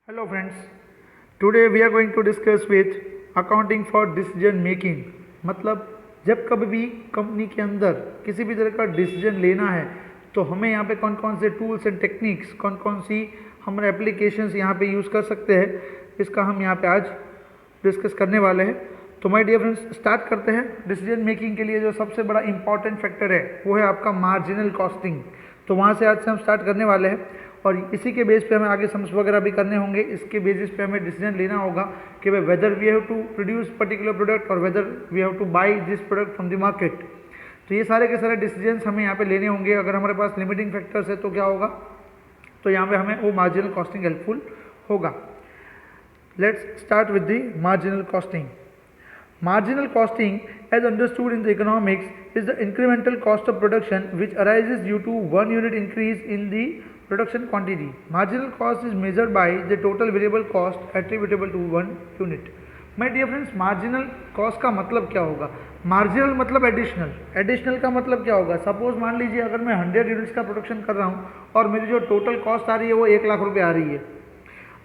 Hello friends, today we are going to discuss with accounting for decision making। मतलब जब कभी भी company के अंदर किसी भी तरह का डिसीजन लेना है तो हमें यहाँ पे कौन कौन से टूल्स एंड टेक्निक्स, कौन कौन सी हम एप्लीकेशंस यहाँ पे यूज़ कर सकते हैं, इसका हम यहाँ पे आज डिस्कस करने वाले हैं। तो माय डियर फ्रेंड्स, स्टार्ट करते हैं। डिसीजन मेकिंग के लिए जो सबसे बड़ा इंपॉर्टेंट फैक्टर है वो है आपका मार्जिनल कॉस्टिंग। तो वहाँ से आज से हम स्टार्ट करने वाले हैं और इसी के बेस पे हमें आगे सम्स वगैरह भी करने होंगे। इसके बेसिस पे हमें डिसीजन लेना होगा कि भाई whether we have to produce particular product और whether we have to buy this product from the market. तो ये सारे के सारे डिसीजंस हमें यहाँ पे लेने होंगे। अगर हमारे पास लिमिटिंग फैक्टर्स है तो क्या होगा, तो यहाँ पे हमें वो मार्जिनल कॉस्टिंग हेल्पफुल होगा। Let's start with the marginal costing. Marginal costing, as understood in the economics, is the incremental cost of production which arises due to 1 unit increase in the production quantity. Marginal cost is measured by the total variable cost attributable to 1 unit. My dear friends, marginal cost का मतलब क्या होगा? Marginal मतलब additional, additional का मतलब क्या होगा? Suppose मान लीजिए अगर मैं 100 यूनिट्स का प्रोडक्शन कर रहा हूँ और मेरी जो टोटल कॉस्ट आ रही है वो 1 लाख रुपये आ रही है।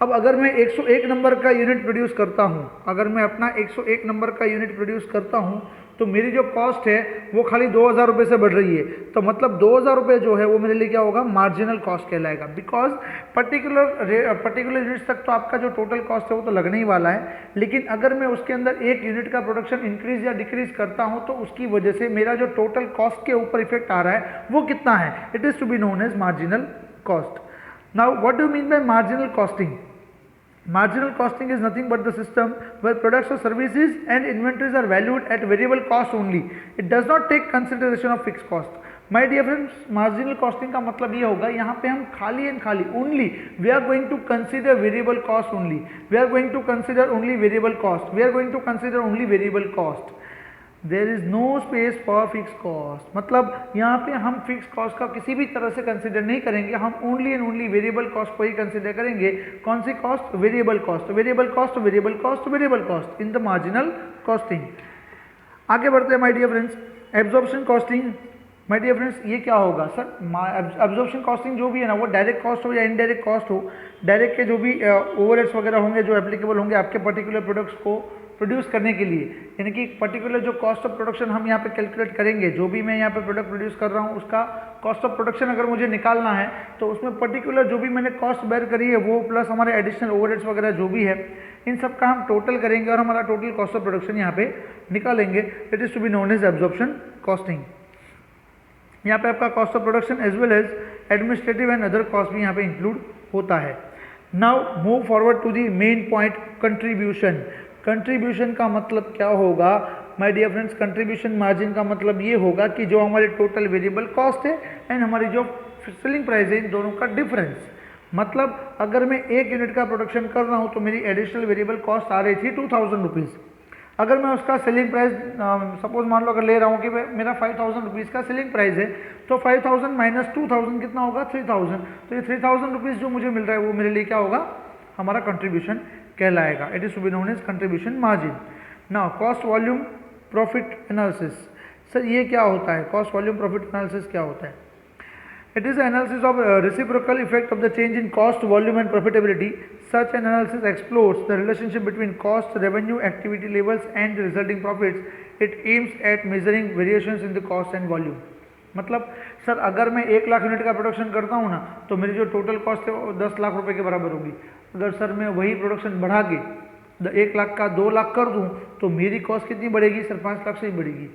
अब अगर मैं 101 नंबर का यूनिट प्रोड्यूस करता हूँ, अगर मैं अपना 101 नंबर का यूनिट प्रोड्यूस करता हूँ तो मेरी जो कॉस्ट है वो खाली 2000 रुपये से बढ़ रही है। तो मतलब 2000 रुपये जो है वो मेरे लिए क्या होगा, मार्जिनल कॉस्ट कहलाएगा। बिकॉज पर्टिकुलर यूनिट्स तक तो आपका जो टोटल कॉस्ट है वो तो लगने ही वाला है, लेकिन अगर मैं उसके अंदर एक यूनिट का प्रोडक्शन इंक्रीज या डिक्रीज करता हूँ तो उसकी वजह से मेरा जो टोटल कॉस्ट के ऊपर इफेक्ट आ रहा है वो कितना है, it is to be known as marginal cost. Now, what do you mean by marginal costing? Marginal costing is nothing but the system where products or services and inventories are valued at variable cost only. It does not take consideration of fixed cost. My dear friends, marginal costing का मतलब ये होगा, यहाँ पे हम खाली and खाली only we are going to consider variable cost only. We are going to consider only variable cost. We are going to consider only variable cost. There is no space for fix cost. मतलब यहाँ पे हम fix cost का किसी भी तरह से consider नहीं करेंगे, हम only and only variable cost को ही कंसिडर करेंगे। कौन सी cost? Variable cost. Variable cost, variable cost, variable cost in the marginal costing. आगे बढ़ते हैं my dear friends, absorption costing. My dear friends, ये क्या होगा सर? एब्जॉर्प्शन कॉस्टिंग जो भी है ना, वो डायरेक्ट कॉस्ट हो या इनडायरेक्ट कॉस्ट हो, डायरेक्ट के जो भी ओवरहेड्स वगैरह होंगे जो एप्लीकेबल होंगे आपके पर्टिकुलर प्रोडक्ट्स को प्रोड्यूस करने के लिए, यानी कि पर्टिकुलर जो कॉस्ट ऑफ प्रोडक्शन हम यहाँ पे कैलकुलेट करेंगे, जो भी मैं यहाँ पे प्रोडक्ट प्रोड्यूस कर रहा हूँ उसका कॉस्ट ऑफ प्रोडक्शन अगर मुझे निकालना है तो उसमें पर्टिकुलर जो भी मैंने कॉस्ट बेयर करी है वो प्लस हमारे एडिशनल ओवरहेड्स वगैरह जो भी है, इन सब का हम टोटल करेंगे और हमारा टोटल कॉस्ट ऑफ प्रोडक्शन यहाँ पे निकालेंगे। It is to be known as absorption costing. यहाँ पे आपका cost of production as well as administrative and other cost भी यहाँ पे इंक्लूड होता है। Now move forward to the main point, contribution. Contribution का मतलब क्या होगा my dear friends? Contribution margin का मतलब ये होगा कि जो हमारे टोटल वेरिएबल कॉस्ट है एंड हमारी जो सेलिंग प्राइस है, इन दोनों का डिफरेंस। मतलब अगर मैं 1 यूनिट का प्रोडक्शन कर रहा हूँ तो मेरी एडिशनल वेरिएबल कॉस्ट आ रही थी 2000 रुपीज़। अगर मैं उसका सेलिंग प्राइस सपोज मान लो अगर ले रहा हूँ कि मेरा 5000 रुपीज़ का सेलिंग प्राइस है, तो 5000 माइनस 2000 कितना होगा? 3000। तो ये 3000 रुपीज़ जो मुझे मिल रहा है वो मेरे लिए क्या होगा? हमारा कंट्रीब्यूशन कहलाएगा। It is to be known as contribution margin. Now cost volume profit analysis. Sir ये क्या होता है? कॉस्ट वॉल्यूम प्रॉफिट एनालिसिस क्या होता है? It is an analysis of reciprocal effect of the change in cost, volume and profitability. Such an analysis explores the relationship between cost, revenue, activity levels and the resulting profits. It aims at measuring variations in the cost and volume. मतलब sir अगर मैं 1 lakh unit का production करता हूँ ना तो मेरी जो टोटल कॉस्ट है वो 10 लाख रुपए के बराबर होगी। अगर सर मैं वही प्रोडक्शन बढ़ा के 1 लाख का 2 लाख कर दूँ तो मेरी कॉस्ट कितनी बढ़ेगी सर? 5 लाख से ही बढ़ेगी।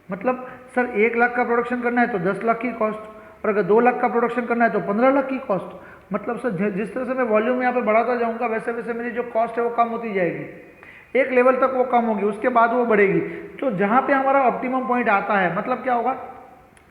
मतलब सर 1 लाख का प्रोडक्शन करना है तो 10 लाख की कॉस्ट, और अगर 2 लाख का प्रोडक्शन करना है तो 15 लाख की कॉस्ट। मतलब सर जिस तरह से मैं वॉल्यूम यहाँ पे बढ़ाता जाऊँगा वैसे वैसे मेरी जो कॉस्ट है वो कम होती जाएगी, एक लेवल तक वो कम होगी, उसके बाद वो बढ़ेगी। तो जहाँ पे हमारा ऑप्टिमम पॉइंट आता है, मतलब क्या होगा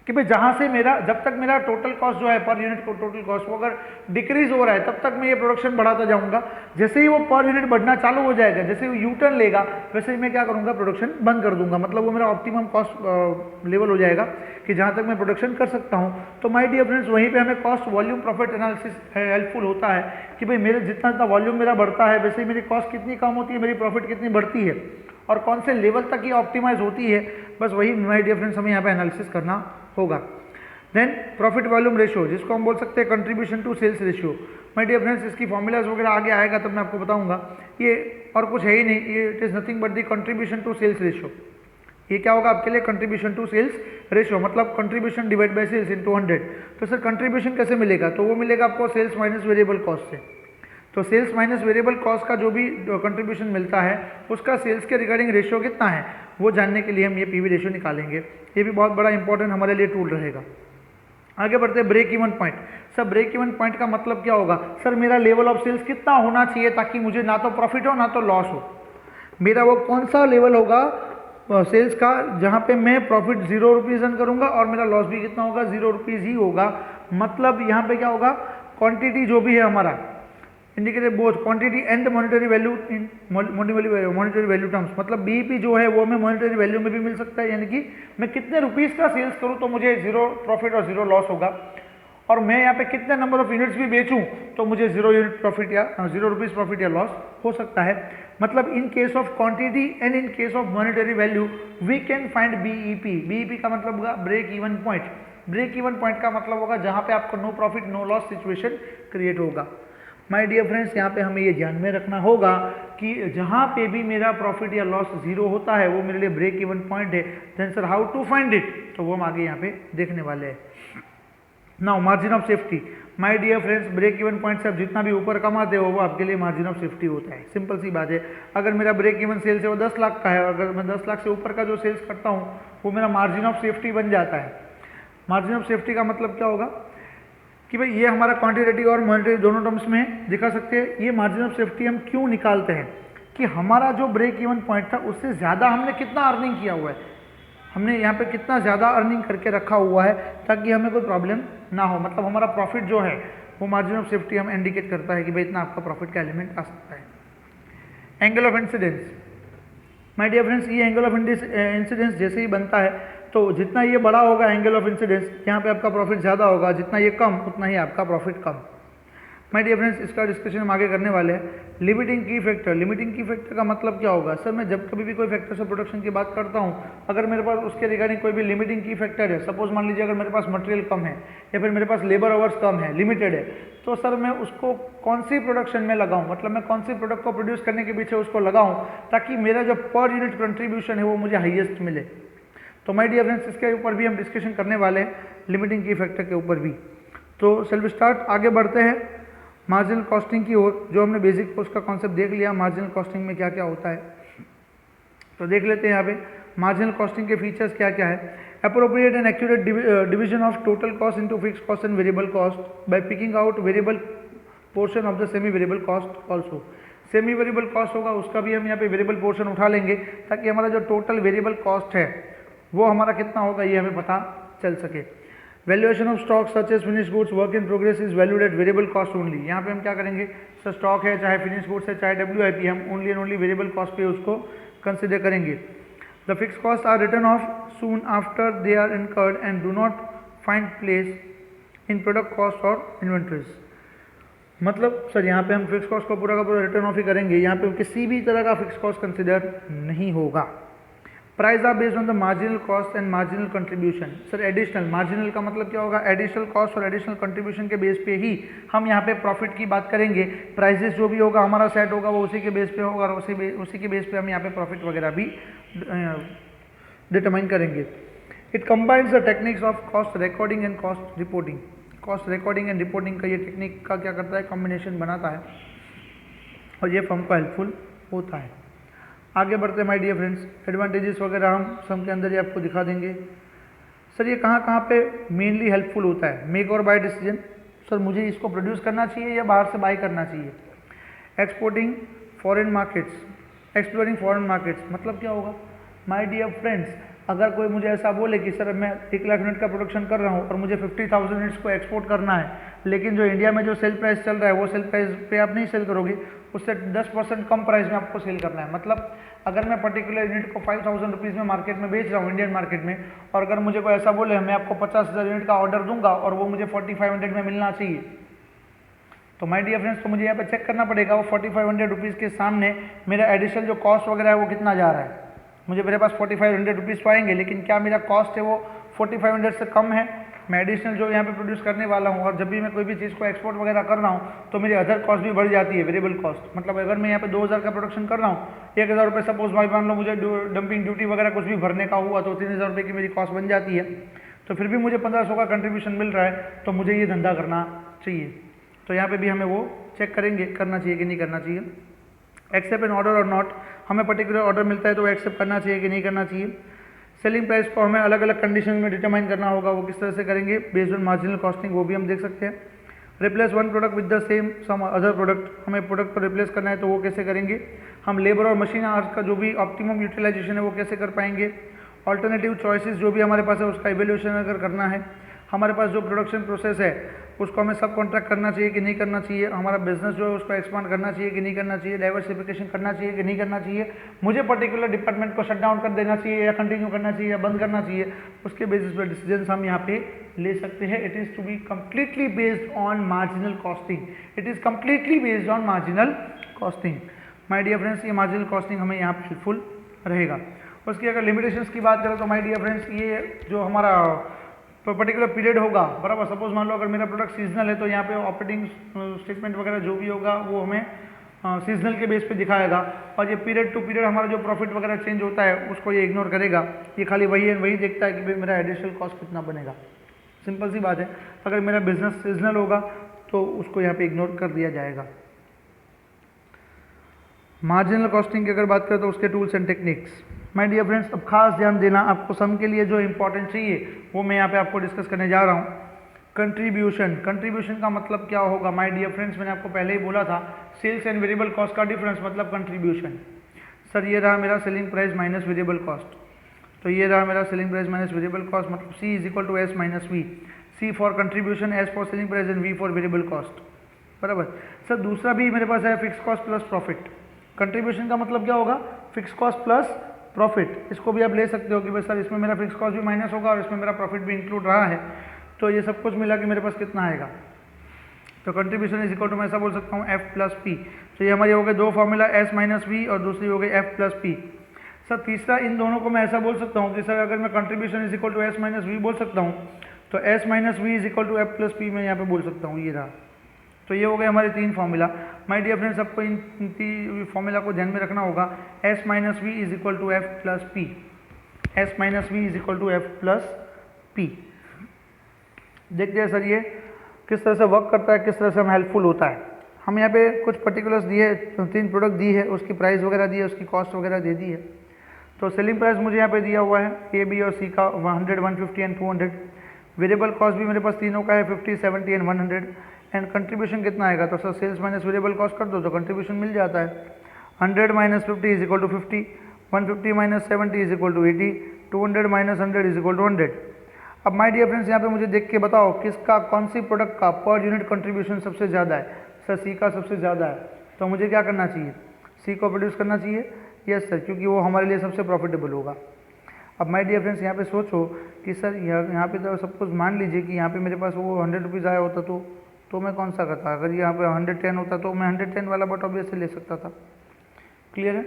कि भाई जहाँ से मेरा जब तक मेरा टोटल कॉस्ट जो है पर यूनिट को टोटल कॉस्ट वो अगर डिक्रीज हो रहा है तब तक मैं ये प्रोडक्शन बढ़ाता जाऊँगा। जैसे ही वो पर यूनिट बढ़ना चालू हो जाएगा, जैसे वो यू टर्न लेगा, वैसे ही मैं क्या करूँगा? प्रोडक्शन बंद कर दूंगा। मतलब वो मेरा ऑप्टिमम कॉस्ट लेवल हो जाएगा कि जहाँ तक मैं प्रोडक्शन कर सकता हूँ। तो माय डियर फ्रेंड्स, वहीं पे हमें cost volume profit analysis helpful होता है कि भाई मेरे जितना जितना वॉल्यूम मेरा बढ़ता है वैसे ही मेरी कॉस्ट कितनी कम होती है, मेरी प्रॉफिट कितनी बढ़ती है और कौन से लेवल तक ये ऑप्टिमाइज होती है। बस वही माय डियर फ्रेंड्स हमें यहाँ पे एनालिसिस करना होगा। देन प्रॉफिट वॉल्यूम रेशियो, जिसको हम बोल सकते हैं contribution to sales ratio. My dear friends, इसकी फॉर्मूलाज वगैरह आगे आएगा तब मैं आपको बताऊंगा। ये और कुछ है ही नहीं, ये it is nothing but the contribution to sales ratio. ये क्या होगा आपके लिए, कंट्रीब्यूशन टू सेल्स रेशियो, मतलब contribution divide by sales into 100। तो सर कंट्रीब्यूशन कैसे मिलेगा, तो वो मिलेगा आपको सेल्स माइनस वेरिएबल कॉस्ट से। तो सेल्स माइनस वेरिएबल कॉस्ट का जो भी कंट्रीब्यूशन मिलता है उसका सेल्स के रिगार्डिंग रेशियो कितना है वो जानने के लिए हम ये पीवी रेशियो निकालेंगे। ये भी बहुत बड़ा इंपॉर्टेंट हमारे लिए टूल रहेगा। आगे बढ़ते हैं break even point. Sir break even point का मतलब क्या होगा, सर मेरा लेवल ऑफ सेल्स कितना होना चाहिए ताकि मुझे ना तो प्रॉफिट हो ना तो लॉस हो। मेरा वो कौन सा लेवल होगा सेल्स का जहाँ पे मैं प्रॉफिट 0 रुपीज़ अर्न करूँगा और मेरा लॉस भी कितना होगा, 0 रुपीज़ ही होगा। मतलब यहाँ पे क्या होगा, क्वांटिटी जो भी है हमारा indicated both quantity and monetary value in monetary value terms, मतलब बीईपी जो है वो हमें मॉनिटरी वैल्यू में भी मिल सकता है, यानी कि मैं कितने रुपीज़ का सेल्स करूँ तो मुझे 0 प्रॉफिट और 0 लॉस होगा, और मैं यहाँ पे कितने नंबर ऑफ यूनिट्स भी बेचूं तो मुझे 0 यूनिट प्रॉफिट या 0 रुपीज़ प्रॉफिट या लॉस हो सकता है। मतलब in case of quantity and in case of monetary value we can find BEP. BEP का मतलब होगा break even point. Break even point का मतलब होगा जहाँ पे आपको no profit no loss situation create होगा। माय डियर फ्रेंड्स, यहाँ पे हमें ये ध्यान में रखना होगा कि जहाँ पे भी मेरा प्रॉफिट या लॉस 0 होता है वो मेरे लिए ब्रेक इवन पॉइंट है। Then sir how to find it, तो वो हम आगे यहाँ पे देखने वाले हैं। Now margin of safety. My dear friends, break even point से आप जितना भी ऊपर कमाते हो वो आपके लिए मार्जिन ऑफ सेफ्टी होता है। सिंपल सी बात है, अगर मेरा ब्रेक इवन सेल्स है वो 10 लाख का है, अगर मैं 10 लाख से ऊपर का जो सेल्स करता हूँ वो मेरा मार्जिन ऑफ सेफ्टी बन जाता है। मार्जिन ऑफ सेफ्टी का मतलब क्या होगा कि भाई ये हमारा क्वांटिटेटिव और मॉनिटरी दोनों टर्म्स में दिखा सकते हैं। ये मार्जिन ऑफ सेफ्टी हम क्यों निकालते हैं कि हमारा जो ब्रेक इवन पॉइंट था उससे ज़्यादा हमने कितना अर्निंग किया हुआ है, हमने यहाँ पे कितना ज़्यादा अर्निंग करके रखा हुआ है ताकि हमें कोई प्रॉब्लम ना हो। मतलब हमारा प्रॉफिट जो है वो मार्जिन ऑफ सेफ्टी हम इंडिकेट करता है कि भाई इतना आपका प्रॉफिट का एलिमेंट आ सकता है। Angle of incidence. My dear friends, ये एंगल ऑफ इंसिडेंस जैसे ही बनता है तो जितना ये बड़ा होगा एंगल ऑफ इंसिडेंस, यहाँ पे आपका प्रॉफिट ज़्यादा होगा, जितना ये कम उतना ही आपका प्रॉफिट कम। माय डियर फ्रेंड्स, इसका डिस्कशन हम आगे करने वाले हैं। लिमिटिंग की फैक्टर। लिमिटिंग की फैक्टर का मतलब क्या होगा, सर मैं जब कभी भी कोई फैक्टर से प्रोडक्शन की बात करता हूँ, अगर मेरे पास उसके रिगार्डिंग कोई भी लिमिटिंग की फैक्टर है, सपोज मान लीजिए अगर मेरे पास मटेरियल कम है या फिर मेरे पास लेबर आवर्स कम है, लिमिटेड है, तो सर मैं उसको कौन सी प्रोडक्शन में लगाऊं, मतलब मैं कौन सी प्रोडक्ट को प्रोड्यूस करने के पीछे उसको लगाऊं ताकि मेरा जो पर यूनिट कंट्रीब्यूशन है वो मुझे हाईएस्ट मिले। तो माय डियर फ्रेंड्स, इसके ऊपर भी हम डिस्कशन करने वाले हैं, लिमिटिंग की फैक्टर के ऊपर भी। तो सेल्फ स्टार्ट आगे बढ़ते हैं मार्जिनल कॉस्टिंग की ओर। जो हमने बेसिक उसका कॉन्सेप्ट देख लिया, मार्जिनल कॉस्टिंग में क्या क्या होता है, तो देख लेते हैं यहाँ पे मार्जिनल कॉस्टिंग के फीचर्स क्या क्या है। Appropriate and accurate division of total cost into fix cost and variable cost by picking out variable portion of the semi variable cost also. Semi variable cost होगा उसका भी हम यहाँ पे वेरिएबल पोर्शन उठा लेंगे ताकि हमारा जो टोटल वेरिएबल कॉस्ट है वो हमारा कितना होगा ये हमें पता चल सके। Valuation of stock such as finish goods work in progress is valued at variable cost only. यहाँ पे हम क्या करेंगे, सर स्टॉक है चाहे फिनिश गुड्स है चाहे WIP, हम only and only variable cost पे उसको कंसिडर करेंगे। The fix cost are written off soon after they are incurred and do not find place in product cost और इन्वेंट्रीज। मतलब सर यहाँ पे हम फिक्स कॉस्ट को पूरा का पूरा रिटर्न ऑफ ही करेंगे, यहाँ पे किसी भी तरह का फिक्स कॉस्ट कंसिडर नहीं होगा। Price are based on the marginal cost and marginal contribution. Sir additional, marginal का मतलब क्या होगा, एडिशनल कॉस्ट और एडिशनल कंट्रीब्यूशन के बेस पे ही हम यहाँ पे प्रॉफिट की बात करेंगे। प्राइजेस जो भी होगा हमारा सेट होगा वो उसी के बेस पे होगा और उसी के बेस पे हम यहाँ पे प्रॉफिट वगैरह भी डिटरमाइन करेंगे। It combines the techniques of cost recording and cost reporting. Cost recording and reporting का ये टेक्निक का क्या करता है, कॉम्बिनेशन बनाता है और ये फर्म को हेल्पफुल होता है। आगे बढ़ते हैं माय डियर फ्रेंड्स, एडवांटेजेस वगैरह हम सम के अंदर ही आपको दिखा देंगे। सर ये कहाँ पे मेनली हेल्पफुल होता है, make or buy decision. Sir मुझे इसको प्रोड्यूस करना चाहिए या बाहर से बाय करना चाहिए। Exporting foreign markets, exploring foreign markets, मतलब क्या होगा माय डियर फ्रेंड्स, अगर कोई मुझे ऐसा बोले कि सर मैं 1 लाख यूनिट का प्रोडक्शन कर रहा हूँ और मुझे 50,000 यूनिट्स को एक्सपोर्ट करना है, लेकिन जो इंडिया में जो सेल प्राइस चल रहा है वो सेल प्राइस पे आप नहीं सेल करोगे, उससे 10% कम प्राइस में आपको सेल करना है। मतलब अगर मैं पर्टिकुलर यूनिट को 5,000 रुपीज़ में मार्केट में बेच रहा हूँ इंडियन मार्केट में, और अगर मुझे कोई ऐसा बोले मैं आपको 50,000 यूनिट का ऑर्डर दूंगा और वो मुझे 4,500 में मिलना चाहिए, तो माय डियर फ्रेंड्स तो मुझे यहाँ पे चेक करना पड़ेगा वो 4,500 रुपीज़ के सामने मेरा एडिशनल जो कॉस्ट वगैरह है वो कितना जा रहा है। मुझे मेरे पास 4,500 रुपीज़ पाएंगे, लेकिन क्या मेरा कॉस्ट है वो 4,500 से कम है मैं एडिशनल जो यहाँ पे प्रोड्यूस करने वाला हूँ, और जब भी मैं कोई भी चीज़ को एक्सपोर्ट वगैरह कर रहा हूँ तो मेरी अदर कॉस्ट भी बढ़ जाती है, वेरिएबल कॉस्ट। मतलब अगर मैं यहाँ पे 2000 का प्रोडक्शन कर रहा हूँ, 1000 रुपये सपोज भाई मान लो मुझे डंपिंग ड्यूटी वगैरह कुछ भी भरने का हुआ तो 3000 रुपये की मेरी कॉस्ट बन जाती है, तो फिर भी मुझे 1500 का कंट्रीब्यूशन मिल रहा है, तो मुझे ये धंधा करना चाहिए। तो यहाँ पे भी हमें वो चेक करेंगे करना चाहिए कि नहीं करना चाहिए। एक्सेप्ट एन ऑर्डर और नॉट, हमें पर्टिकुलर ऑर्डर मिलता है तो एक्सेप्ट करना चाहिए कि नहीं करना चाहिए। सेलिंग प्राइस को हमें अलग अलग कंडीशन में डिटरमाइन करना होगा, वो किस तरह से करेंगे, बेस्ड ऑन मार्जिनल कॉस्टिंग, वो भी हम देख सकते हैं। Replace one product with the same some other product, हमें प्रोडक्ट को रिप्लेस करना है तो वो कैसे करेंगे। हम लेबर और मशीन आवर्स का जो भी ऑप्टिमम यूटिलाइजेशन है वो कैसे कर पाएंगे। ऑल्टरनेटिव चॉइसेस जो भी हमारे पास है उसका इवेल्यूशन अगर करना है। हमारे पास जो प्रोडक्शन प्रोसेस है उसको हमें सब कॉन्ट्रैक्ट करना चाहिए कि नहीं करना चाहिए। हमारा बिजनेस जो है उसको एक्सपांड करना चाहिए कि नहीं करना चाहिए। डाइवर्सिफिकेशन करना चाहिए कि नहीं करना चाहिए। मुझे पर्टिकुलर डिपार्टमेंट को शट डाउन कर देना चाहिए या कंटिन्यू करना चाहिए या बंद करना चाहिए, उसके बेसिस पर डिसीजन हम यहाँ पे ले सकते हैं। It is to be completely based on marginal costing. It is completely based on marginal costing. My dear friends, ये मार्जिनल कॉस्टिंग हमें यहाँ पे हेल्पफुल रहेगा। उसकी अगर लिमिटेशंस की बात करें तो माय डियर फ्रेंड्स, ये जो हमारा पर्टिकुलर पीरियड होगा, बराबर, सपोज मान लो अगर मेरा प्रोडक्ट सीजनल है तो यहाँ पे ऑपरेटिंग स्टेटमेंट वगैरह जो भी होगा वो हमें सीजनल के बेस पे दिखाएगा, और ये पीरियड टू पीरियड हमारा जो प्रॉफिट वगैरह चेंज होता है उसको ये इग्नोर करेगा। ये खाली वही देखता है कि भाई मेरा एडिशनल कॉस्ट कितना बनेगा। सिंपल सी बात है, अगर मेरा बिजनेस सीजनल होगा तो उसको यहाँ पे इग्नोर कर दिया जाएगा। मार्जिनल कॉस्टिंग की अगर बात करें तो उसके tools and techniques, my dear friends, अब खास ध्यान देना, आपको सम के लिए जो इंपॉर्टेंट चाहिए वो मैं यहाँ पे आपको डिस्कस करने जा रहा हूँ। कंट्रीब्यूशन, कंट्रीब्यूशन का मतलब क्या होगा माय डियर फ्रेंड्स, मैंने आपको पहले ही बोला था, सेल्स एंड वेरिएबल कॉस्ट का डिफरेंस मतलब कंट्रीब्यूशन। सर ये रहा मेरा selling price minus variable cost, तो ये रहा मेरा selling price minus variable cost, मतलब C is equal to S minus V. C for contribution, S for selling price and V for variable cost, बराबर। Sir दूसरा भी मेरे पास है fix cost plus profit. Contribution का मतलब क्या होगा, फिक्स कॉस्ट प्लस प्रॉफिट। इसको भी आप ले सकते हो कि भाई सर इसमें मेरा फिक्स कॉस्ट भी माइनस होगा और इसमें मेरा प्रॉफिट भी इंक्लूड रहा है, तो ये सब कुछ मिला कि मेरे पास कितना आएगा। तो कंट्रीब्यूशन इज इक्वल टू मैं ऐसा बोल सकता हूँ एफ प्लस पी। तो ये हमारे हो गए दो फॉर्मूला, एस माइनस वी और दूसरी हो गई एफ प्लस पी। सर तीसरा इन दोनों को मैं ऐसा बोल सकता हूँ कि सर अगर मैं contribution is equal to S minus V बोल सकता हूँ तो S minus V is equal to F plus P मैं यहाँ पे बोल सकता हूँ, ये रहा। तो ये हो गए हमारे तीन फॉर्मूला। माय डियर फ्रेंड्स, आपको इन फॉर्मूला को ध्यान में रखना होगा। S minus V is equal to F plus P, S minus V is equal to F plus P. देखते हैं सर ये किस तरह से वर्क करता है, किस तरह से हमें हेल्पफुल होता है। हम यहाँ पे कुछ पर्टिकुलर्स दिए, तीन प्रोडक्ट दी है, उसकी प्राइस वगैरह दी है, उसकी कॉस्ट वगैरह दे दी है। तो सेलिंग प्राइस मुझे यहाँ पे दिया हुआ है ए बी और सी का 100, 150 एंड 200। वेरिएबल कॉस्ट भी मेरे पास तीनों का है 50, 70 एंड 100। एंड कंट्रीब्यूशन कितना आएगा, तो sir sales minus variable cost कर दो तो कंट्रीब्यूशन मिल जाता है। 100 minus 50 is equal to 50, 150 minus 70 is equal to 80, 200 minus 100 is equal to 100। अब माय डियर फ्रेंड्स, यहाँ पे मुझे देख के बताओ किसका, कौन सी प्रोडक्ट का पर यूनिट कंट्रीब्यूशन सबसे ज़्यादा है। सर सी का सबसे ज़्यादा है, तो मुझे क्या करना चाहिए, सी को प्रोड्यूस करना चाहिए। यस सर, क्योंकि वो हमारे लिए सबसे प्रॉफिटेबल होगा। अब माय डियर फ्रेंड्स, यहाँ पे सोचो कि सर यहाँ पे तो सब कुछ मान लीजिए कि यहाँ पे मेरे पास वो 100 रुपीज़ आया होता तो मैं कौन सा करता, अगर यहाँ पे 110 होता तो मैं 110 वाला बट ऑब्वियसली ले सकता था। क्लियर है।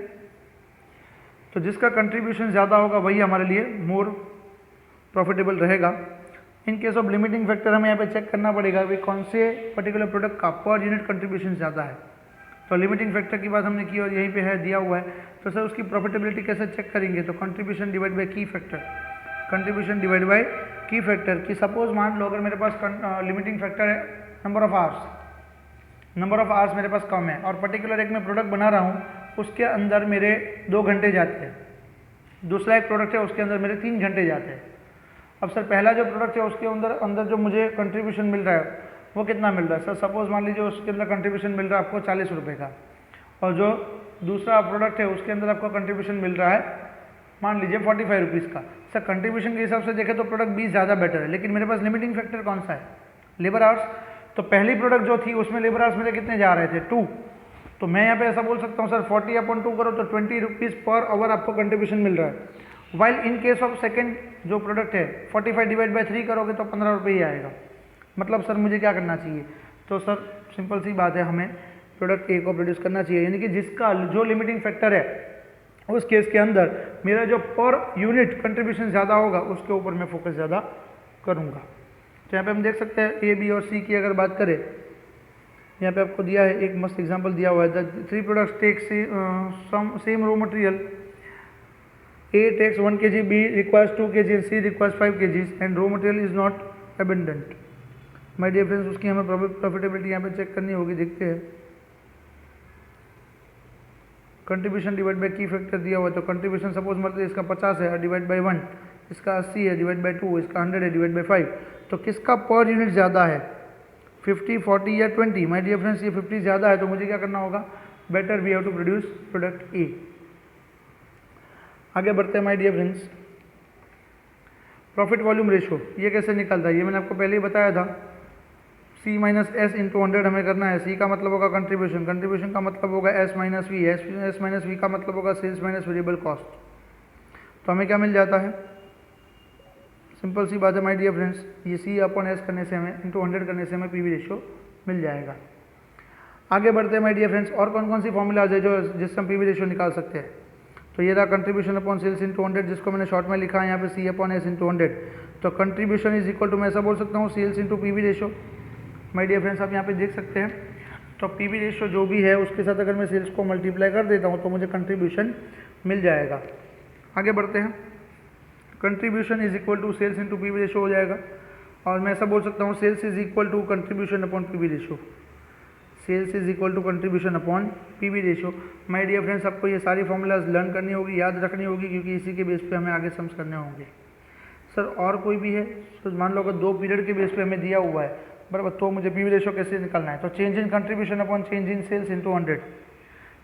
तो जिसका कंट्रीब्यूशन ज़्यादा होगा वही हमारे लिए मोर प्रॉफिटेबल रहेगा। इन केस ऑफ लिमिटिंग फैक्टर हमें यहाँ पे चेक करना पड़ेगा कि कौन से पर्टिकुलर प्रोडक्ट का पर यूनिट कंट्रीब्यूशन ज़्यादा है। तो लिमिटिंग फैक्टर की बात हमने की और यहीं पे है दिया हुआ है। तो सर उसकी प्रॉफिटेबिलिटी कैसे चेक करेंगे, तो कंट्रीब्यूशन डिवाइड बाई की फैक्टर, कंट्रीब्यूशन डिवाइड बाई की फैक्टर। कि सपोज मान लो अगर मेरे पास लिमिटिंग फैक्टर है नंबर ऑफ आवर्स मेरे पास कम है और पर्टिकुलर एक मैं प्रोडक्ट बना रहा हूँ उसके अंदर मेरे 2 घंटे जाते हैं, दूसरा एक प्रोडक्ट है उसके अंदर मेरे 3 घंटे जाते हैं। अब सर पहला जो प्रोडक्ट है उसके अंदर जो मुझे कंट्रीब्यूशन मिल रहा है वो कितना मिल रहा है। सर सपोज मान लीजिए उसके अंदर कंट्रीब्यूशन मिल रहा है आपको 40 रुपये का, और जो दूसरा प्रोडक्ट है उसके अंदर आपको कंट्रीब्यूशन मिल रहा है मान लीजिए 45 रुपीज़ का। सर कंट्रीब्यूशन के हिसाब से देखें तो प्रोडक्ट बी ज़्यादा बेटर है, लेकिन मेरे पास लिमिटिंग फैक्टर कौन सा है, लेबर आवर्स। तो पहली प्रोडक्ट जो थी उसमें लेबर आवर्स मेरे कितने जा रहे थे 2, तो मैं यहाँ पे ऐसा बोल सकता हूँ सर 40/2 करो तो 20 रुपीज़ पर आवर आपको कंट्रीब्यूशन मिल रहा है। While in case of second जो प्रोडक्ट है 45 डिवाइड बाई 3 करोगे तो 15 रुपये ही आएगा। मतलब सर मुझे क्या करना चाहिए, तो सर सिंपल सी बात है, हमें प्रोडक्ट ए को प्रोड्यूस करना चाहिए, यानी कि जिसका जो लिमिटिंग फैक्टर है उस केस के अंदर मेरा जो पर यूनिट कंट्रीब्यूशन ज़्यादा होगा उसके ऊपर मैं फोकस ज़्यादा करूँगा। तो यहाँ पे हम देख सकते हैं ए बी और सी की अगर बात करें, यहाँ पे आपको दिया है एक मस्त एग्जांपल दिया हुआ है, the 3 products take same raw material, A takes 1 kg, B requires 2 kg and C requires 5 kgs and raw material is not abundant. My dear friends, उसकी हमें प्रॉफिटेबिलिटी यहाँ पे चेक करनी होगी। देखते हैं कंट्रीब्यूशन डिवाइड बाय की फैक्टर दिया हुआ है, तो कंट्रीब्यूशन सपोज मतलब इसका 50 है डिवाइड बाय 1, इसका 80 है डिवाइड बाय 2, इसका 100 है डिवाइड बाय 5, तो किसका पर यूनिट ज़्यादा है, 50, 40 या 20? माय डियर फ्रेंड्स, ये 50 ज़्यादा है, तो मुझे क्या करना होगा, better we have to produce product A. आगे बढ़ते हैं my dear friends, profit volume ratio ये कैसे निकलता है, ये मैंने आपको पहले ही बताया था। C माइनस एस इंटू 100 हमें करना है। C का मतलब होगा कंट्रीब्यूशन, कंट्रीब्यूशन का मतलब होगा S minus V, S minus V का मतलब होगा सेल्स माइनस वेरिएबल कॉस्ट। तो हमें क्या मिल जाता है, सिंपल सी बात है माय डियर फ्रेंड्स, ये C अपॉन एस करने से हमें इंटू 100 करने से हमें पीवी रेशो मिल जाएगा। आगे बढ़ते हैं माय डियर फ्रेंड्स, और कौन कौन सी फॉर्मूलाज है जो जिससे हम पीवी रेशो निकाल सकते हैं। तो ये रहा कंट्रीब्यूशन अपॉन सेल्स इंटू 100, जिसको मैंने शॉर्ट में लिखा है यहाँ पे C अपॉन एस इंटू 100। तो कंट्रीब्यूशन इज इक्वल टू, मैं ऐसा बोल सकता हूँ, sales into PV ratio. My dear friends, आप यहाँ पे देख सकते हैं, तो पीवी रेशो जो भी है उसके साथ अगर मैं सेल्स को मल्टीप्लाई कर देता हूँ तो मुझे कंट्रीब्यूशन मिल जाएगा। आगे बढ़ते हैं, contribution is equal to sales into PV ratio हो जाएगा, और मैं ऐसा बोल सकता हूँ sales is equal to contribution upon PV ratio, sales is equal to contribution upon PV ratio. My dear friends, आपको ये सारी फॉर्मूलाज लर्न करनी होगी, याद रखनी होगी, क्योंकि इसी के बेस पे हमें आगे सम्स करने होंगे। सर और कोई भी है, तो मान लो अगर 2 पीरियड के बेस पे हमें दिया हुआ है बराबर, तो मुझे पीवी रेशो कैसे निकालना है, तो change in contribution upon change in sales into 100,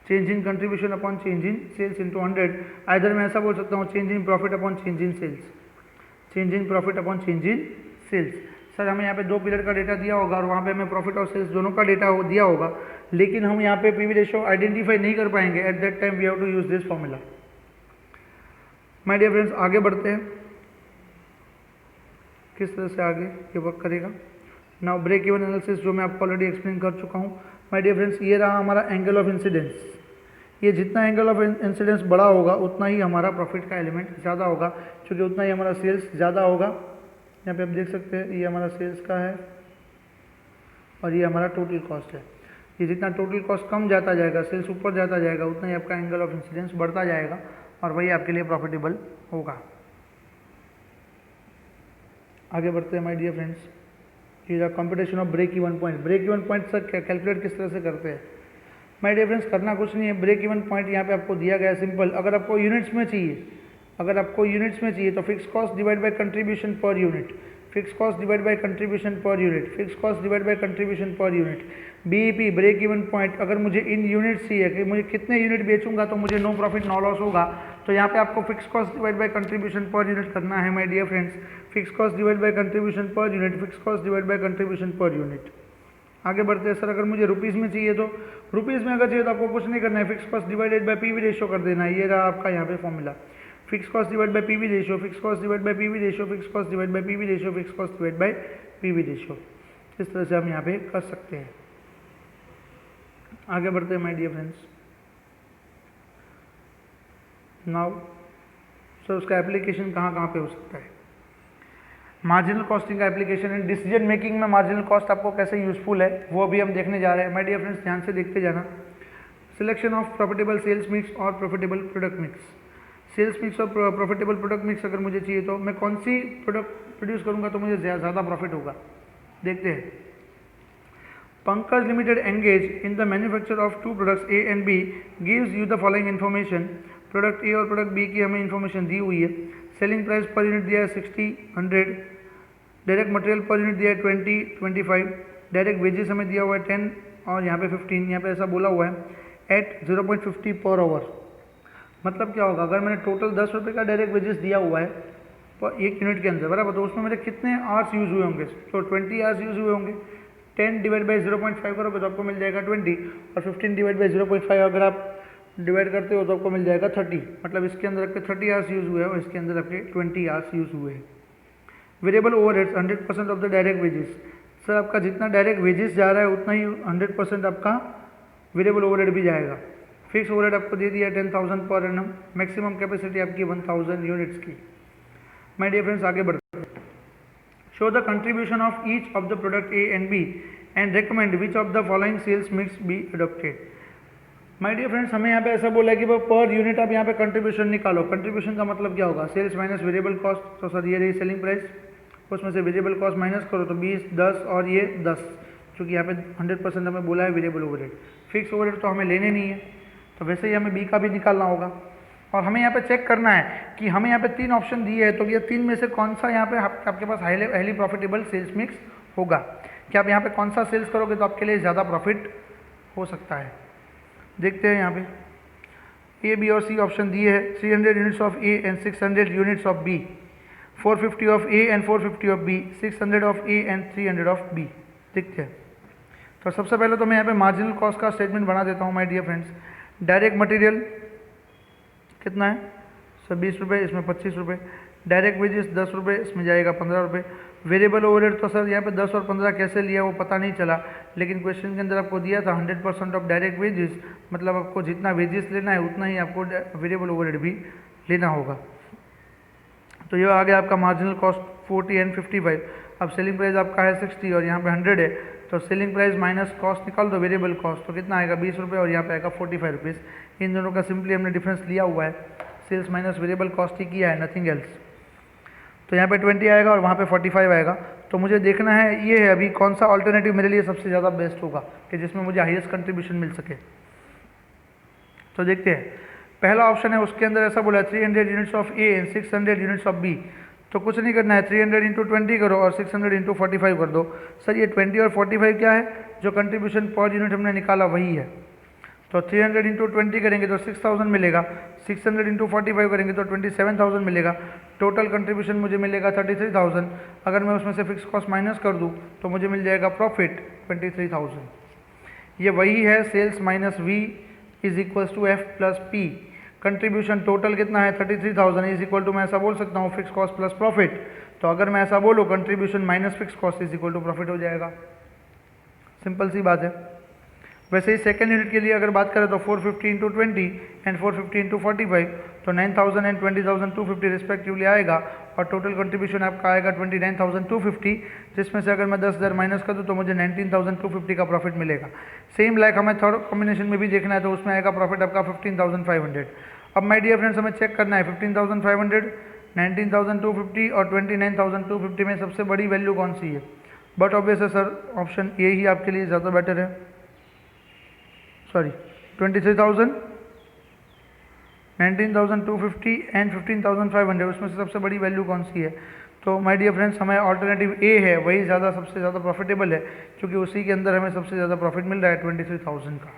change in contribution upon change in sales into 100। Either मैं ऐसा बोल सकता हूँ change in profit upon change in sales, change in profit upon change in sales. Sir हमें यहाँ पे 2 period का data दिया होगा और वहाँ पे हमें प्रॉफिट और सेल्स दोनों का डेटा दिया होगा, लेकिन हम यहाँ पे पीवी रेशो आइडेंटिफाई नहीं कर पाएंगे। At that time we have to use this formula. My dear friends, आगे बढ़ते हैं, किस तरह से आगे ये वर्क करेगा। नाउ ब्रेक इवन एनालिसिस, जो मैं आपको ऑलरेडी एक्सप्लेन कर चुका हूँ। माय डियर फ्रेंड्स, ये रहा हमारा एंगल ऑफ इंसिडेंस। ये जितना एंगल ऑफ इंसिडेंस बड़ा होगा उतना ही हमारा प्रॉफिट का एलिमेंट ज़्यादा होगा, क्योंकि उतना ही हमारा सेल्स ज़्यादा होगा। यहाँ पे आप देख सकते हैं ये हमारा सेल्स का है और ये हमारा टोटल कॉस्ट है। ये जितना टोटल कॉस्ट कम जाता जाएगा, सेल्स ऊपर जाता जाएगा, उतना ही आपका एंगल ऑफ इंसिडेंस बढ़ता जाएगा और वही आपके लिए प्रॉफिटेबल होगा। आगे बढ़ते हैं माय डियर फ्रेंड्स, ये computation of break even point. Break even point sir calculate किस तरह से करते हैं। माय डियर फ्रेंड्स, करना कुछ नहीं है, ब्रेक इवन पॉइंट यहाँ पे आपको दिया गया है सिंपल। अगर आपको यूनिट्स में चाहिए, अगर आपको यूनिट्स में चाहिए तो fix cost divide by contribution per unit, fix cost divide by contribution per unit, fix cost divide by contribution per unit. BEP break even point, अगर मुझे इन यूनिट्स चाहिए कि मुझे कितने यूनिट बेचूंगा तो मुझे नो प्रॉफिट नो लॉस होगा, तो यहाँ पे आपको fix cost divide by contribution per unit करना है my dear friends. Fix cost divide by contribution per unit, fix cost divide by contribution per unit. आगे बढ़ते हैं, सर अगर मुझे रुपीज़ में चाहिए तो रुपीज़ में अगर चाहिए तो आपको कुछ नहीं करना है, fix cost divided by PV ratio कर देना है। ये रहा आपका यहाँ पे formula, fix cost divide bye PV ratio, fix cost divide bye PV ratio, fix cost divide bye PV ratio, fix cost divide bye PV ratio. इस तरह से हम यहाँ पे कर सकते हैं। आगे बढ़ते हैं my dear friends. Now sir उसका एप्लीकेशन कहाँ कहाँ पे हो सकता है। मार्जिनल कॉस्टिंग का एप्लीकेशन है, डिसीजन मेकिंग में मार्जिनल कॉस्ट आपको कैसे यूजफुल है वो भी हम देखने जा रहे हैं। माय डियर फ्रेंड्स, ध्यान से देखते जाना। Selection of profitable sales mix और profitable product mix. Sales mix और प्रॉफिटेबल प्रोडक्ट मिक्स अगर मुझे चाहिए तो मैं कौन सी प्रोडक्ट प्रोड्यूस करूंगा तो मुझे ज़्यादा प्रॉफिट होगा। देखते हैं। Pankaj limited engage in the manufacture of 2 products A and B, gives you the following information. Product A और प्रोडक्ट बी की हमें इन्फॉर्मेशन दी हुई है। सेलिंग प्राइस पर यूनिट दिया है 60, 100, डायरेक्ट मटेरियल पर यूनिट दिया है 20, 25, डायरेक्ट वेजेस हमें दिया हुआ है 10 और यहाँ पे 15। यहाँ पे ऐसा बोला हुआ है एट 0.50 पर आवर। मतलब क्या होगा, अगर मैंने टोटल 10 रुपये का डायरेक्ट वेजेस दिया हुआ है पर 1 यूनिट के अंदर बराबर, तो उसमें मेरे कितने आवर्स यूज़ हुए होंगे, तो 20 आवर्स यूज़ हुए होंगे। 10 डिवाइड बाई 0.5 करोगे तो आपको मिल जाएगा 20, और 15 डिवाइड बाई 0.5 अगर आप डिवाइड करते हो तो आपको मिल जाएगा 30। मतलब इसके अंदर आपके 30 आवर्स यूज़ हुए हैं और इसके अंदर आपके 20 आवर्स यूज़ हुए हैं। Variable overheads 100% of the direct wages. Sir आपका जितना डायरेक्ट वेजेस जा रहा है उतना ही 100% आपका वेरिएबल ओवरहेड भी जाएगा। फिक्स ओवरहेड आपको दे दिया 10,000 पर एनम, मैक्सिमम कैपेसिटी आपकी 1000 यूनिट्स की। माय डियर फ्रेंड्स, आगे बढ़ते हैं। Show the contribution of each of the product A and B and recommend which of the following sales mix be adopted. My dear friends, हमें यहाँ पे ऐसा बोला है कि पर यूनिट आप यहाँ पे कंट्रीब्यूशन निकालो। कंट्रीब्यूशन का मतलब क्या होगा? Sales minus variable cost. तो सर ये रही सेलिंग प्राइस, उसमें से वेरिएबल कॉस्ट माइनस करो तो 20, 10 और ये 10, क्योंकि यहाँ पे 100% हमें बोला है वेरिएबल ओवरहेड। फिक्स ओवरहेड तो हमें लेने नहीं है, तो वैसे ही हमें बी का भी निकालना होगा। और हमें यहाँ पे चेक करना है कि हमें यहाँ पे 3 ऑप्शन दिए है, तो ये 3 में से कौन सा यहाँ पे आपके पास हाईली प्रॉफिटेबल सेल्स मिक्स होगा। कि आप यहाँ पे कौन सा सेल्स करोगे तो आपके लिए ज़्यादा प्रॉफिट हो सकता है। देखते हैं यहाँ पे ए, बी और सी ऑप्शन दिए है। 300 units of A and 600 units of B, 450 of A and 450 of B, 600 of A and 300 of B. देखते हैं। तो सबसे पहले तो मैं यहाँ पे मार्जिनल कॉस्ट का स्टेटमेंट बना देता हूँ my dear friends. Direct material कितना है सर? 20 रुपये, इसमें 25 रुपये। डायरेक्ट वेजेस 10 रुपये, इसमें जाएगा 15 रुपये। वेरिएबल ओवरहेड तो सर यहाँ पे 10 और 15 कैसे लिया वो पता नहीं चला, लेकिन क्वेश्चन के अंदर आपको दिया था 100% ऑफ डायरेक्ट वेजेस, मतलब आपको जितना वेजेस लेना है उतना ही आपको वेरिएबल ओवरहेड भी लेना होगा। तो ये आ गया आपका मार्जिनल कॉस्ट 40 एंड 55। अब सेलिंग प्राइस आपका है 60 और यहाँ पे 100 है, तो सेलिंग प्राइस माइनस कॉस्ट निकाल दो वेरिएबल कॉस्ट, तो कितना आएगा? 20 रुपये और यहाँ पे आएगा 45 रुपीज़। इन दोनों का सिंपली हमने डिफरेंस लिया हुआ है, सेल्स माइनस वेरिएबल कॉस्ट ही किया है, नथिंग एल्स। तो यहाँ पे 20 आएगा और वहाँ पे 45 आएगा। तो मुझे देखना है ये है अभी कौन सा ऑल्टरनेटिव मेरे लिए सबसे ज़्यादा बेस्ट होगा कि जिसमें मुझे हाईएस्ट कंट्रीब्यूशन मिल सके। तो देखते हैं। पहला ऑप्शन है, उसके अंदर ऐसा बोला है 300 units of A and 600 units of B. तो कुछ नहीं करना है, 300 इंटू 20 करो और 600 इंटू 45 कर दो। सर ये 20 और 45 क्या है? जो कंट्रीब्यूशन पर यूनिट हमने निकाला वही है। तो 300 इंटू 20 करेंगे तो 6000 मिलेगा, 600 इंटू 45 करेंगे तो 27000 मिलेगा। टोटल कंट्रीब्यूशन मुझे मिलेगा 33000। अगर मैं उसमें से फिक्स कॉस्ट माइनस कर दूं तो मुझे मिल जाएगा प्रॉफिट 23000। ये वही है sales minus V is equals to F plus P. Contribution total कितना है? 33000 इज इक्वल टू, मैं ऐसा बोल सकता हूँ, फिक्स कॉस्ट प्लस प्रॉफिट। तो अगर मैं ऐसा बोलूँ contribution minus fix cost is equal to profit हो जाएगा। सिंपल सी बात है। वैसे ही सेकेंड यूनिट के लिए अगर बात करें तो 450 इंटू 20 एंड 450 इंटू 45, तो 9000 एंड 20250 रिस्पेक्टिवली आएगा और टोटल कंट्रीब्यूशन आपका आएगा 29250, जिसमें से अगर मैं 10,000 माइनस कर दूँ तो मुझे 19250 का प्रॉफिट मिलेगा। सेम लाइक हमें थर्ड कॉम्बिनेशन में भी देखना है, तो उसमें आएगा प्रॉफिट आपका 15500। अब माय डियर फ्रेंड्स, हमें चेक करना है 15500, 19250 और 29250 में सबसे बड़ी वैल्यू कौन सी है? बट ऑब्वियस है सर, ऑप्शन ए ही आपके लिए ज़्यादा बेटर है। सॉरी, 23,000, 19,250 एंड 15,500, उसमें से सबसे बड़ी वैल्यू कौन सी है? तो माय डियर फ्रेंड्स, हमें ऑल्टरनेटिव ए है, वही सबसे ज़्यादा प्रॉफिटेबल है, क्योंकि उसी के अंदर हमें सबसे ज़्यादा प्रॉफिट मिल रहा है 23,000 का।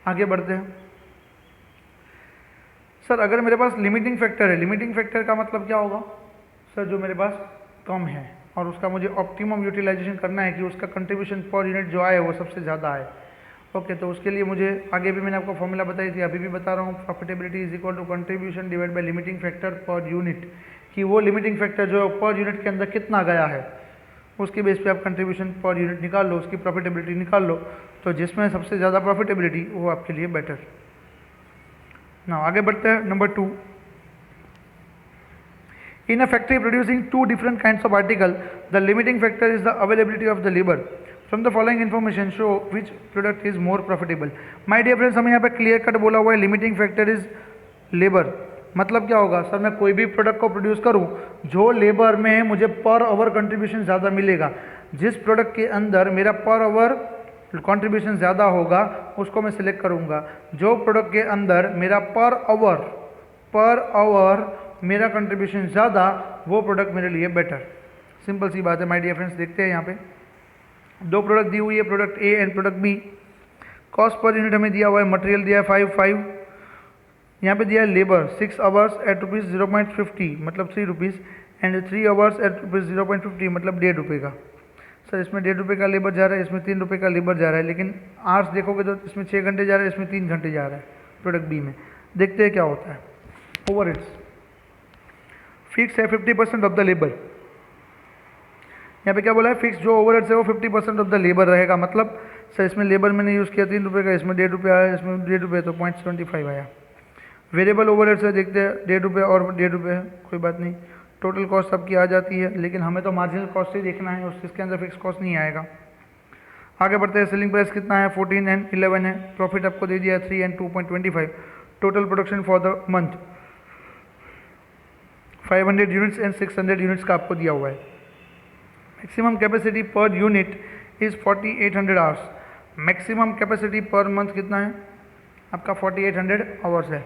आगे बढ़ते हैं। सर अगर मेरे पास लिमिटिंग फैक्टर है, लिमिटिंग फैक्टर का मतलब क्या होगा? सर जो मेरे पास कम है और उसका मुझे ऑप्टिमम यूटिलाइजेशन करना है कि उसका कंट्रीब्यूशन पर यूनिट जो आए वो सबसे ज़्यादा आए। ओके, तो उसके लिए मुझे आगे भी मैंने आपको फॉर्मूला बताई थी, अभी भी बता रहा हूँ, profitability is equal to contribution divide by limiting factor per unit, कि वो लिमिटिंग फैक्टर जो पर यूनिट के अंदर कितना गया है उसके बेस पे आप कंट्रीब्यूशन पर यूनिट निकाल लो, उसकी प्रॉफिटेबिलिटी निकाल लो, तो जिसमें सबसे ज़्यादा प्रॉफिटेबिलिटी वो आपके लिए बेटर। ना आगे बढ़ते हैं। Number 2, in a factory producing 2 different kinds of article, the limiting factor is the availability of the labor. From the following information show which product is more profitable. My dear friends, हमें यहाँ पे clear cut बोला हुआ है limiting factor is labour. मतलब क्या होगा? Sir मैं कोई भी प्रोडक्ट को प्रोड्यूस करूँ, जो लेबर में मुझे पर आवर कंट्रीब्यूशन ज़्यादा मिलेगा, जिस प्रोडक्ट के अंदर मेरा पर आवर कंट्रीब्यूशन ज़्यादा होगा उसको मैं सिलेक्ट करूँगा। जो प्रोडक्ट के अंदर मेरा पर आवर मेरा कंट्रीब्यूशन ज़्यादा, वो प्रोडक्ट मेरे लिए बेटर। सिंपल सी बात है माय डियर फ्रेंड्स। देखते हैं यहाँ पे 2 प्रोडक्ट दी हुई है, product A and product B. Cost per unit हमें दिया हुआ है, मटेरियल दिया है 5, यहाँ पे दिया है लेबर 6 आवर्स एट रुपीज़ 0.50 मतलब 3 rupees and 3 hours at rupees 0.50 मतलब 1.5 रुपये का। सर इसमें 1.5 रुपये का लेबर जा रहा है, इसमें 3 रुपये का लेबर जा रहा है, लेकिन आवर्स देखोगे तो इसमें 6 घंटे जा रहा है, इसमें 3 घंटे जा रहा है प्रोडक्ट बी में। देखते हैं क्या होता है। ओवरहेड्स फिक्स है 50% ऑफ द लेबर। यहाँ पे क्या बोला है? फिक्स जो ओवरहेड्स है वो 50% ऑफ द लेबर रहेगा। मतलब सर इसमें लेबर मैंने यूज़ किया 3 रुपये का, इसमें 1.5 रुपये आया, इसमें 1.5 रुपये तो 0.75 आया। वेरिएबल ओवरहेड्स है, देखते हैं 1.5 रुपये और 1.5 रुपये है, कोई बात नहीं, टोटल कॉस्ट आपकी आ जाती है, लेकिन हमें तो मार्जिनल कॉस्ट ही देखना है, उसके अंदर फिक्स कॉस्ट नहीं आएगा। आगे बढ़ते हैं। सेलिंग प्राइस कितना है 14 एंड 11 है। प्रॉफिट आपको दे दिया है 3 and 2.25। Total production for the month 500 units and 600 units का आपको दिया हुआ है। Maximum capacity per unit is 4800 hours. Maximum capacity per month कितना है आपका 4800 आवर्स है।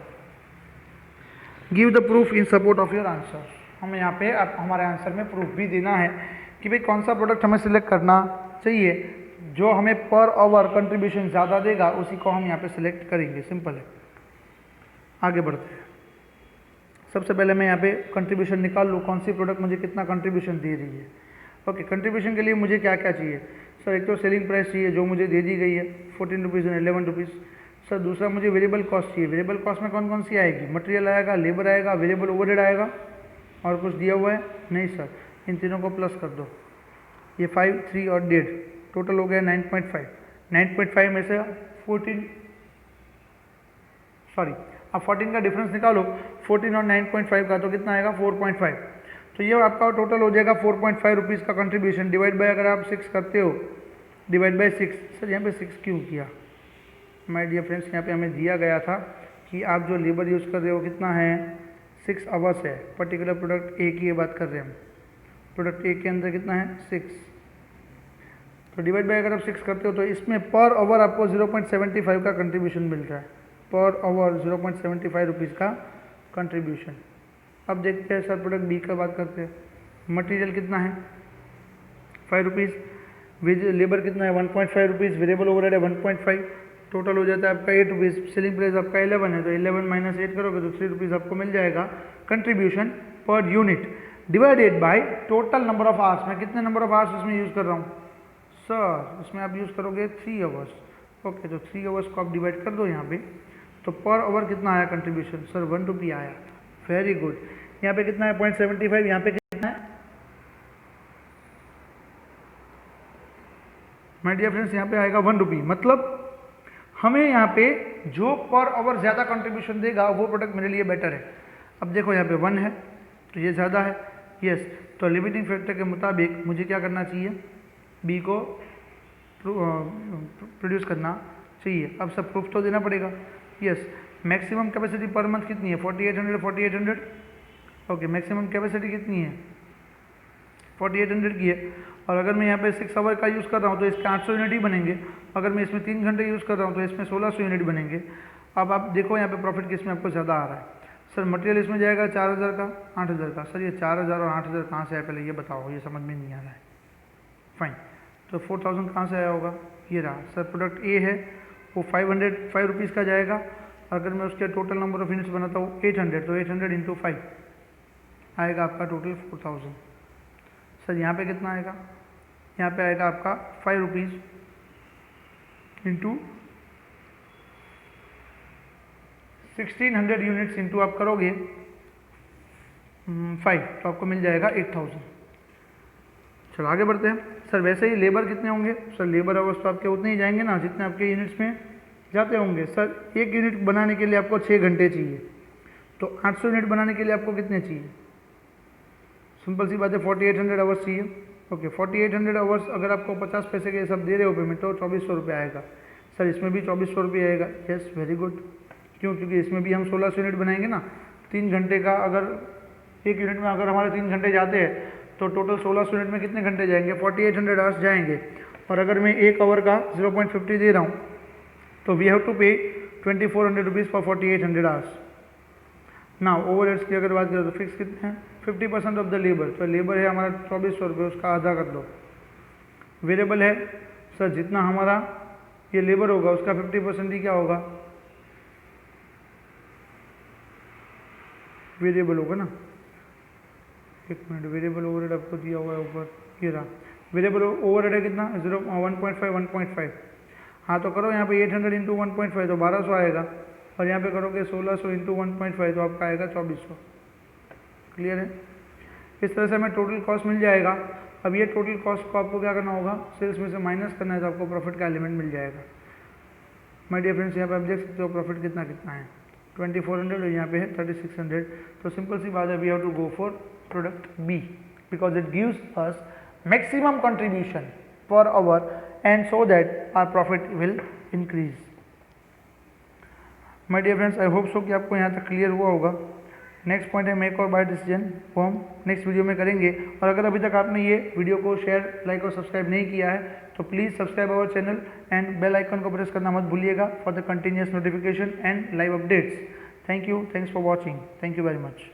Give the proof in support of your answer. हमें यहाँ पे आप हमारे आंसर में प्रूफ भी देना है कि भाई कौन सा प्रोडक्ट हमें सिलेक्ट करना चाहिए, जो हमें पर आवर कंट्रीब्यूशन ज़्यादा देगा उसी को हम यहाँ पे सिलेक्ट करेंगे। सिंपल है। आगे बढ़ते हैं। सबसे पहले मैं यहाँ पे कंट्रीब्यूशन निकाल लूँ, कौन सी प्रोडक्ट मुझे कितना कंट्रीब्यूशन दे रही है। ओके, कंट्रीब्यूशन के लिए मुझे क्या क्या चाहिए सर? एक तो सेलिंग प्राइस चाहिए जो मुझे दे दी गई है 14 रुपीज़ एंड 11 रुपीज़। सर दूसरा मुझे वेरिएबल कॉस्ट चाहिए। वेरिएबल कॉस्ट में कौन कौन सी आएगी? मटेरियल आएगा, लेबर आएगा, वेरिएबल ओवरहेड आएगा, और कुछ दिया हुआ है नहीं सर। इन तीनों को प्लस कर दो। ये 5, 3 और 1.5 टोटल हो गया 9.5। 9.5 में से 14 अब 14 का डिफरेंस निकालो, 14 और 9.5 का तो कितना आएगा 4.5। तो ये आपका टोटल हो जाएगा 4.5 रुपीज़ का कंट्रीब्यूशन। डिवाइड बाय अगर आप 6 करते हो, डिवाइड बाय 6। सर यहाँ पे 6 क्यों किया? माय डियर फ्रेंड्स, यहाँ पे हमें दिया गया था कि आप जो लेबर यूज़ कर रहे हो कितना है 6 आवर्स है। पर्टिकुलर प्रोडक्ट ए की बात कर रहे हैं हम। प्रोडक्ट ए के अंदर कितना है 6। तो डिवाइड बाय अगर आप 6 करते हो तो इसमें पर आवर आपको 0.75 का कंट्रीब्यूशन मिल रहा है। पर आवर 0.75 रुपीज़ का कंट्रीब्यूशन। अब देखते हैं सर प्रोडक्ट बी का बात करते हैं। मटेरियल कितना है 5 रुपीज़, लेबर कितना है 1.5 रुपीज़, वेरिएबल ओवरहेड है 1.5। टोटल हो जाता है आपका 8 रुपीज़। सेलिंग प्राइस आपका 11 है, तो 11 माइनस 8 करोगे तो 3 रुपीज़ आपको मिल जाएगा contribution per unit, divided by total number of hours. मैं कितने नंबर ऑफ आवर्स इसमें यूज़ कर रहा हूँ सर? इसमें आप यूज़ करोगे 3 आवर्स। ओके, तो 3 आवर्स को आप डिवाइड कर दो यहाँ पे, तो पर आवर कितना आया कंट्रीब्यूशन सर? 1 रुपी आया। Very good. यहाँ पे कितना है 0.75, यहाँ पे कितना है माय डियर फ्रेंड्स? यहाँ पे आएगा 1 रुपी। मतलब हमें यहाँ पे जो पर आवर ज़्यादा कंट्रीब्यूशन देगा वो प्रोडक्ट मेरे लिए बेटर है। अब देखो यहाँ पे 1 है तो ये ज़्यादा है। यस, तो लिमिटिंग फैक्टर के मुताबिक मुझे क्या करना चाहिए? बी को प्रोड्यूस करना चाहिए। अब सब प्रूफ तो देना पड़ेगा। Yes, maximum capacity per month कितनी है 4800। ओके, मैक्सिमम कैपेसिटी कितनी है 4800 की है। और अगर मैं यहाँ पे 6 आवर का यूज़ कर रहा हूँ तो इसके 800 यूनिट ही बनेंगे। अगर मैं इसमें 3 घंटे यूज़ कर रहा हूँ तो इसमें 1600 यूनिट बनेंगे। अब आप देखो यहाँ पे प्रॉफिट किस में आपको ज़्यादा आ रहा है सर? मटेरियल इसमें जाएगा 4000 का, 8000 का। सर ये 4000 और 8000 कहाँ से आया पहले ये बताओ, ये समझ में नहीं आ रहा है। फाइन, तो 4000 कहाँ से आया होगा? ये रहा सर। प्रोडक्ट ए है वो 5 रुपीज़ का जाएगा। अगर मैं उसके टोटल नंबर ऑफ यूनिट्स बनाता हूँ 800, तो 800 इंटू 5 आएगा आपका टोटल 4000। सर यहाँ पे कितना आएगा? यहाँ पे आएगा आपका 5 रुपीज़ इंटू 1600 यूनिट्स इंटू आप करोगे 5, तो आपको मिल जाएगा 8000। चलो आगे बढ़ते हैं। सर वैसे ही लेबर कितने होंगे सर? लेबर आवर्स तो आपके उतने ही जाएंगे ना जितने आपके यूनिट्स में जाते होंगे। सर एक यूनिट बनाने के लिए आपको 6 घंटे चाहिए, तो 800 यूनिट बनाने के लिए आपको कितने चाहिए? सिंपल सी बात है 4800 आवर्स चाहिए। ओके, 4800 आवर्स अगर आपको 50 पैसे के सब दे रहे हो पेमेंट, तो 2400 रुपये आएगा। सर इसमें भी 2400 रुपये आएगा। Yes, very good. क्यों? क्योंकि इसमें भी हम 1600 यूनिट बनाएंगे ना। 3 घंटे का अगर एक यूनिट में अगर हमारे 3 घंटे जाते हैं तो टोटल 1600 यूनिट में कितने घंटे जाएंगे? 4800 आवर्स जाएंगे। और अगर मैं 1 आवर का 0.50 दे रहा हूँ तो वी हैव टू पे 2400 रुपीज़ फॉर 4800 आवर्स। ना ओवरहेड्स की अगर बात करें तो फिक्स कितने हैं? 50% ऑफ द लेबर। तो लेबर है हमारा 2400 रुपये, उसका आधा कर दो। वेरिएबल है सर जितना हमारा ये लेबर होगा उसका 50% ही क्या होगा? वेरिएबल होगा ना। एक मिनट, वेरिएबल ओवरहेड आपको दिया हुआ है ऊपर, ये रहा। वेरिएबल ओवरहेड है कितना? 1.5। हाँ तो करो यहाँ पे 800 इंटू 1.5 तो 1200 आएगा। और यहाँ पे करोगे 1600 इंटू 1.5 तो आपका आएगा 2400। क्लियर है? इस तरह से हमें टोटल कॉस्ट मिल जाएगा। अब ये टोटल कॉस्ट को आपको क्या करना होगा? सेल्स में से माइनस करना है, तो आपको प्रॉफिट का एलिमेंट मिल जाएगा। माय डियर फ्रेंड्स, यहाँ पे आप देख सकते हो प्रॉफिट कितना कितना है 2400 और यहाँ पे है 3600। तो सिंपल सी बात है, we have to go for product B because it gives us maximum contribution per hour and so that our profit will increase. My dear friends, I hope so कि आपको यहाँ तक क्लियर हुआ होगा। नेक्स्ट पॉइंट है make or buy decision, वो हम next video में करेंगे। और अगर अभी तक आपने ये वीडियो को शेयर, लाइक और सब्सक्राइब नहीं किया है तो please subscribe our channel and bell icon को प्रेस करना मत भूलिएगा for the continuous notification and live updates. Thank you, thanks for watching, thank you very much.